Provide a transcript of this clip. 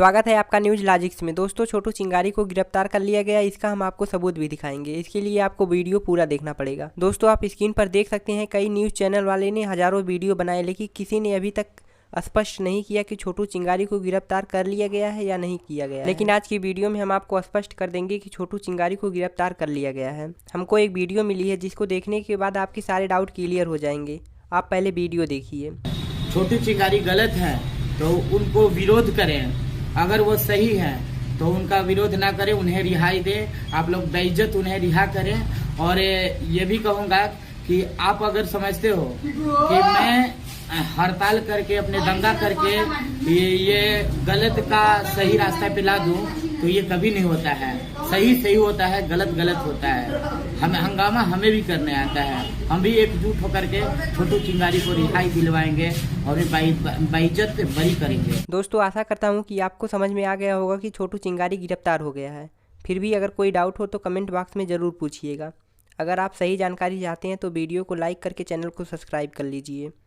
स्वागत है आपका न्यूज लॉजिक्स में। दोस्तों, छोटू चिंगारी को गिरफ्तार कर लिया गया। इसका हम आपको सबूत भी दिखाएंगे। इसके लिए आपको वीडियो पूरा देखना पड़ेगा। दोस्तों, आप स्क्रीन पर देख सकते हैं कई न्यूज चैनल वाले ने हजारों वीडियो बनाए, लेकिन किसी ने अभी तक स्पष्ट नहीं किया कि छोटू चिंगारी को गिरफ्तार कर लिया गया है या नहीं किया गया। लेकिन आज की वीडियो में हम आपको स्पष्ट कर देंगे कि छोटू चिंगारी को गिरफ्तार कर लिया गया है। हमको एक वीडियो मिली है जिसको देखने के बाद आपके सारे डाउट क्लियर हो जाएंगे। आप पहले वीडियो देखिए। छोटू चिंगारी गलत है तो उनको विरोध करें, अगर वो सही है तो उनका विरोध ना करें, उन्हें रिहाई दे। आप लोग बेइज्जत उन्हें रिहा करें। और ये भी कहूँगा कि आप अगर समझते हो कि मैं हड़ताल करके अपने दंगा करके ये गलत का सही रास्ता पे ला दूं, तो ये कभी नहीं होता है। सही सही होता है, गलत गलत होता है। हमें हंगामा हमें भी करने आता है। हम भी एकजुट होकर के छोटू चिंगारी को रिहाई दिलवाएंगे और बेइज्जत बरी करेंगे। दोस्तों, आशा करता हूँ कि आपको समझ में आ गया होगा कि छोटू चिंगारी गिरफ्तार हो गया है। फिर भी अगर कोई डाउट हो तो कमेंट बॉक्स में ज़रूर पूछिएगा। अगर आप सही जानकारी चाहते हैं तो वीडियो को लाइक करके चैनल को सब्सक्राइब कर लीजिए।